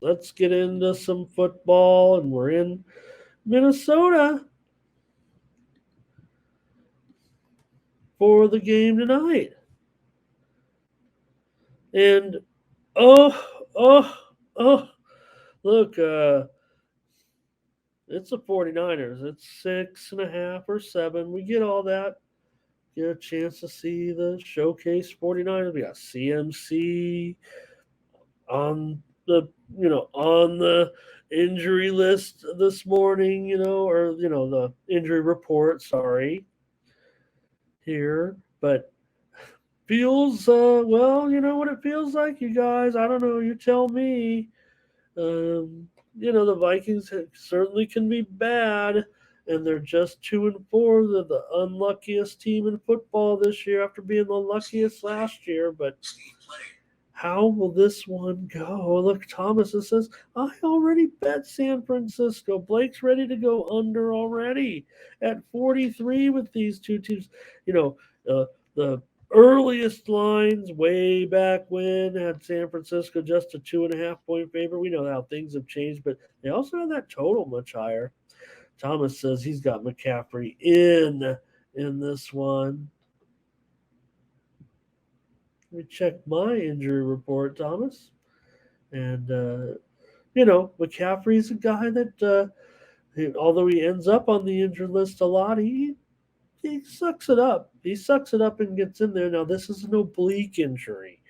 let's get into some football, and we're in Minnesota for the game tonight. And oh, oh, oh, look, it's the 49ers. It's 6.5 or 7. We get all that. Get a chance to see the showcase 49ers. We got CMC on the injury list this morning, or the injury report, sorry, here. But feels well, you know what it feels like, you guys. I don't know, you tell me. The Vikings certainly can be bad, and they're just 2-4. They're the unluckiest team in football this year after being the luckiest last year. But how will this one go? Look, Thomas says, I already bet San Francisco. Blake's ready to go under already at 43 with these two teams. The earliest lines way back when had San Francisco just a 2.5 point favorite. We know how things have changed, but they also have that total much higher. Thomas says he's got McCaffrey in this one. Let me check my injury report, Thomas. And, McCaffrey's a guy that, although he ends up on the injured list a lot, he sucks it up. He sucks it up and gets in there. Now, this is an oblique injury.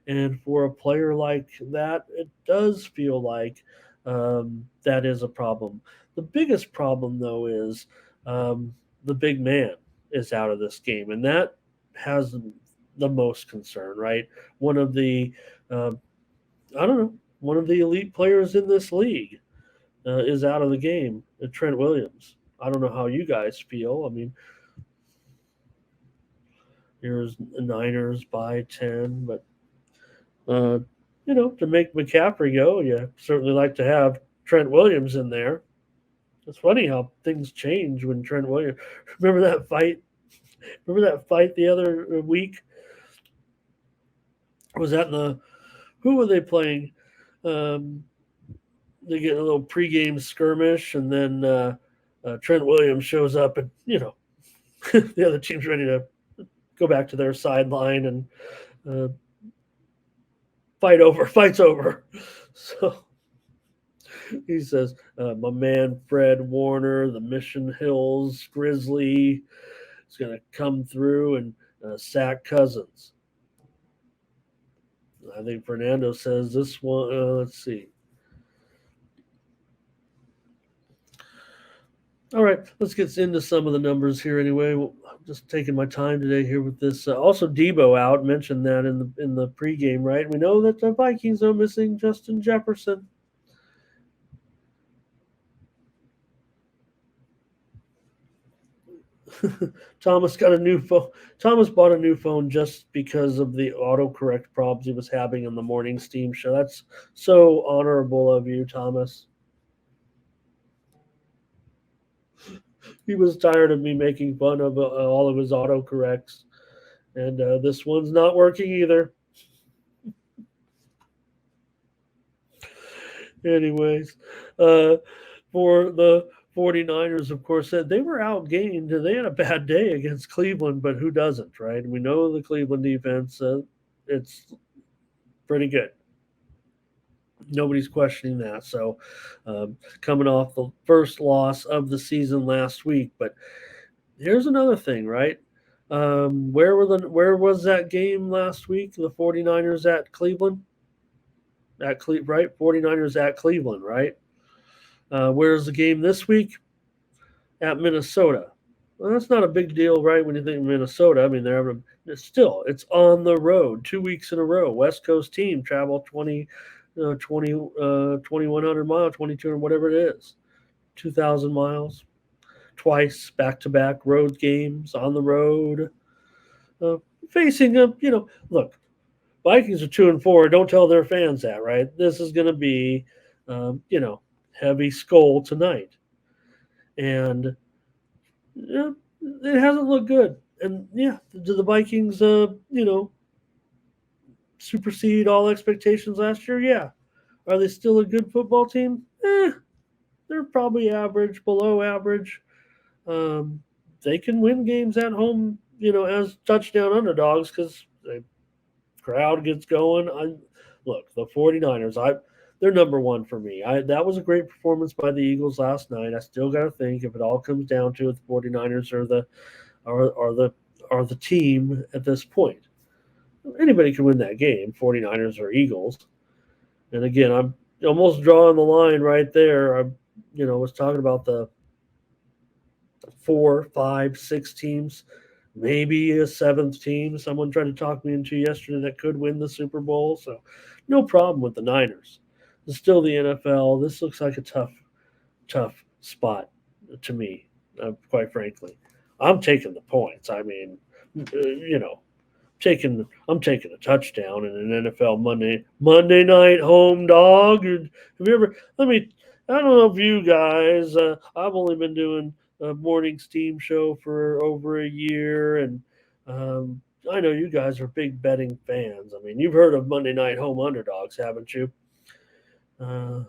And for a player like that, it does feel like that is a problem. The biggest problem, though, is the big man is out of this game. And that has the most concern, right? One of the, I don't know, one of the elite players in this league is out of the game, Trent Williams. I don't know how you guys feel. I mean, here's the Niners by 10, but to make McCaffrey go, you certainly like to have Trent Williams in there. It's funny how things change when Trent Williams. Remember that fight? Remember that fight the other week? Was that in the? Who were they playing? They get a little pregame skirmish, and then Trent Williams shows up, and the other team's ready to go back to their sideline and fights over. So he says, my man Fred Warner, the Mission Hills Grizzly, is going to come through and sack Cousins. I think Fernando says this one, let's see. All right, let's get into some of the numbers here anyway. I'm just taking my time today here with this. Also, Debo out. Mentioned that in the pregame, right? We know that the Vikings are missing Justin Jefferson. Thomas got a new phone. Thomas bought a new phone just because of the autocorrect problems he was having in the morning Steam show. That's so honorable of you, Thomas. He was tired of me making fun of all of his autocorrects, and this one's not working either. Anyways, for the 49ers, of course, said they were outgained. They had a bad day against Cleveland, but who doesn't, right? We know the Cleveland defense, it's pretty good. Nobody's questioning that. So, coming off the first loss of the season last week, but here's another thing, right? Where was that game last week? The 49ers at Cleveland? Right? 49ers at Cleveland, right? Where's the game this week? At Minnesota. Well, that's not a big deal, right? When you think Minnesota, I mean, it's on the road 2 weeks in a row. West Coast team travel 2,100 miles, 22 or whatever it is, 2,000 miles, twice back-to-back road games on the road, facing them. Look, Vikings are 2-4. Don't tell their fans that, right? This is going to be, heavy skull tonight, and it hasn't looked good. And do the Vikings, supersede all expectations last year? Yeah. Are they still a good football team? They're probably average, below average. Um, they can win games at home, as touchdown underdogs because the crowd gets going. Look, the 49ers, they're number one for me. That was a great performance by the Eagles last night. I still got to think if it all comes down to it, the 49ers are the team at this point. Anybody can win that game, 49ers or Eagles. And again, I'm almost drawing the line right there. Was talking about the 4, 5, 6 teams, maybe a seventh team. Someone tried to talk me into yesterday that could win the Super Bowl. So, no problem with the Niners. It's still the NFL. This looks like a tough spot to me, quite frankly. I'm taking the points. I mean, I'm taking a touchdown in an NFL Monday night home dog. Have you ever? I don't know if you guys. I've only been doing a morning steam show for over a year, and I know you guys are big betting fans. I mean, you've heard of Monday night home underdogs, haven't you?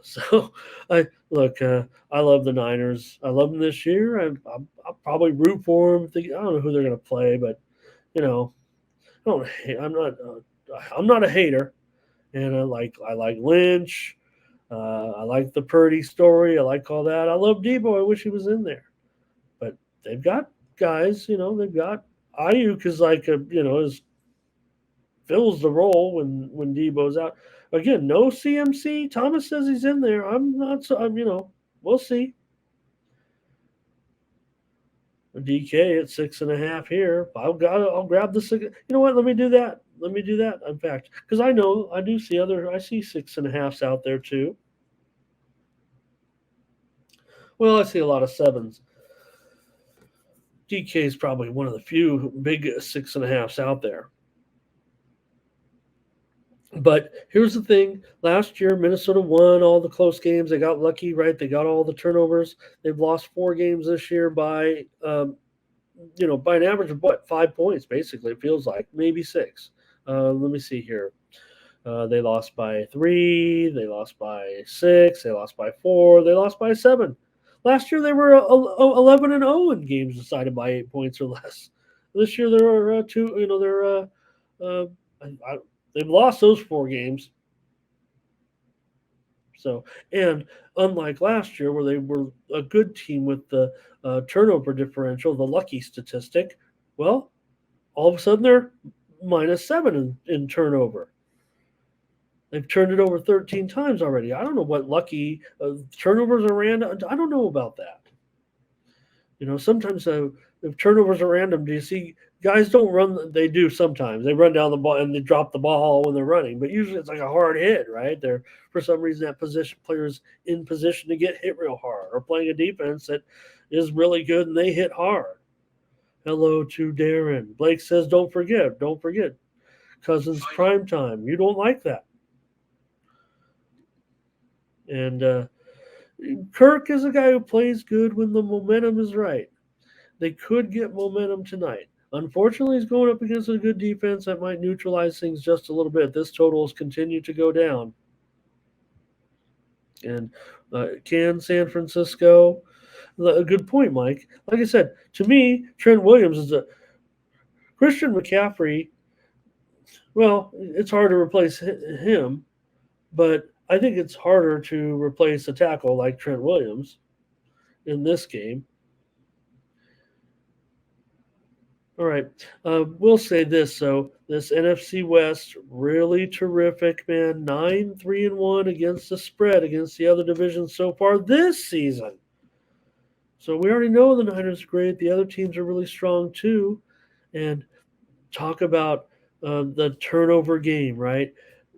So I look. I love the Niners. I love them this year. I'll probably root for them. I don't know who they're going to play, but you know, I don't. I'm not. I'm not a hater, and I like Lynch. I like the Purdy story. I like all that. I love Debo. I wish he was in there, but they've got guys. They've got Ayuk is like is fills the role when Debo's out. Again, no CMC. Thomas says he's in there. I'm not. So. We'll see. DK at 6.5 here. I'll grab the six. You know what? Let me do that. Let me do that. In fact, because I know I do see I see 6.5s out there too. Well, I see a lot of sevens. DK is probably one of the few big 6.5s out there. But here's the thing: last year, Minnesota won all the close games. They got lucky, right? They got all the turnovers. They've lost 4 games this year by an average of what, 5 points, basically, it feels like, maybe six. Let me see here. They lost by 3, they lost by 6, they lost by 4, they lost by 7. Last year they were 11-0 in games decided by 8 points or less. This year there are two. Uh, I, they've lost those 4 games. So, and unlike last year, where they were a good team with the turnover differential, the lucky statistic, well, all of a sudden they're -7 in turnover. They've turned it over 13 times already. I don't know what lucky turnovers are random. I don't know about that. Sometimes if turnovers are random, do you see guys don't run? They do sometimes. They run down the ball and they drop the ball when they're running, but usually it's like a hard hit, right? They're for some reason that position players in position to get hit real hard, or playing a defense that is really good and they hit hard. Hello to Darren. Blake says, don't forget, Cousins prime time. You don't like that, and Kirk is a guy who plays good when the momentum is right. They could get momentum tonight. Unfortunately, he's going up against a good defense that might neutralize things just a little bit. This total has continued to go down. And can San Francisco? A good point, Mike. Like I said, to me, Trent Williams is a Christian McCaffrey. Well, it's hard to replace him, but I think it's harder to replace a tackle like Trent Williams in this game. All right. We'll say this. So this NFC West really terrific, man. 9-3-1 against the spread against the other divisions so far this season. So we already know the Niners are great. The other teams are really strong too. And talk about the turnover game, right?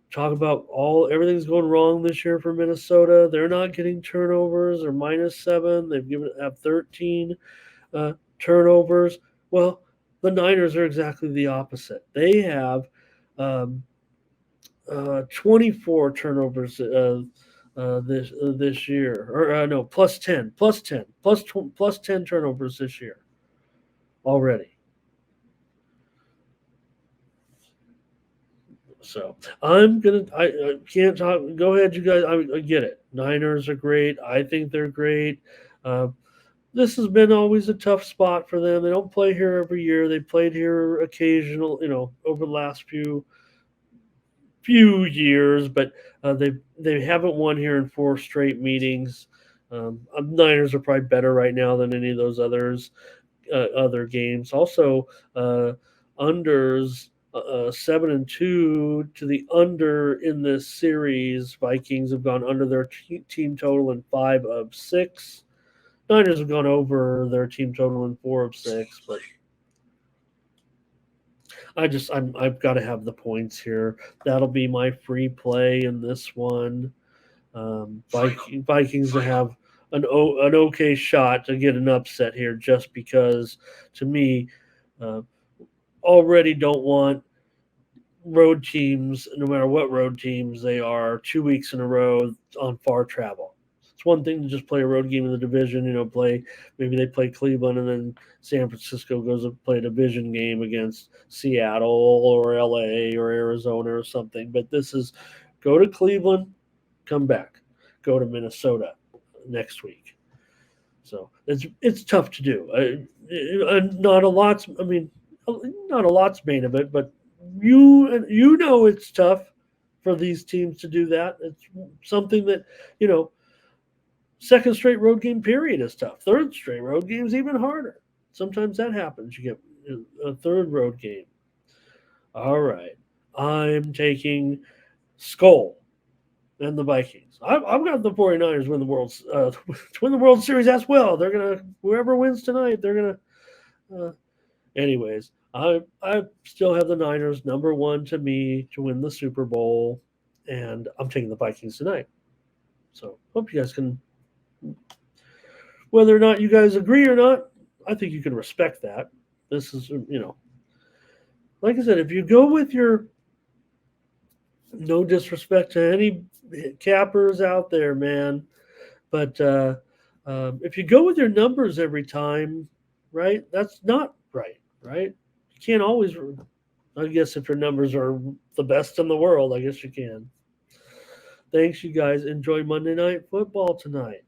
Talk about everything's going wrong this year for Minnesota. They're not getting turnovers. They're -7. Have 13 turnovers. Well, the Niners are exactly the opposite. They have 24 turnovers this year, or no, plus 10, plus 10 turnovers this year already. So I can't talk. Go ahead, you guys. I get it. Niners are great. I think they're great. Uh, this has been always a tough spot for them. They don't play here every year. They played here occasional, over the last few years, but they haven't won here in four straight meetings. Niners are probably better right now than any of those other games. Also, unders 7-2 to the under in this series. Vikings have gone under their team total in 5 of 6. Niners have gone over their team total in 4 of 6, but I've got to have the points here. That'll be my free play in this one. Vikings to have an okay shot to get an upset here, just because to me, uh, already don't want road teams, no matter what road teams they are, 2 weeks in a row on far travel. It's one thing to just play a road game in the division, play maybe they play Cleveland and then San Francisco goes to play a division game against Seattle or LA or Arizona or something. But this is go to Cleveland, come back, go to Minnesota next week. So it's tough to do. Not a lot's. I mean, not a lot's made of it, but you know it's tough for these teams to do that. It's something that you know. Second straight road game period is tough. Third straight road game is even harder. Sometimes that happens. You get a third road game. All right, I'm taking Skull and the Vikings. I've got the 49ers win the win the World Series as well. They're gonna whoever wins tonight, they're gonna. Anyways, I still have the Niners number one to me to win the Super Bowl, and I'm taking the Vikings tonight. So hope you guys can, whether or not you guys agree or not, I think you can respect that. This is like I said, if you go with your, no disrespect to any cappers out there, man, but if you go with your numbers every time, right? That's not right, right? You can't always. I guess if your numbers are the best in the world, I guess you can. Thanks, you guys. Enjoy Monday Night Football tonight.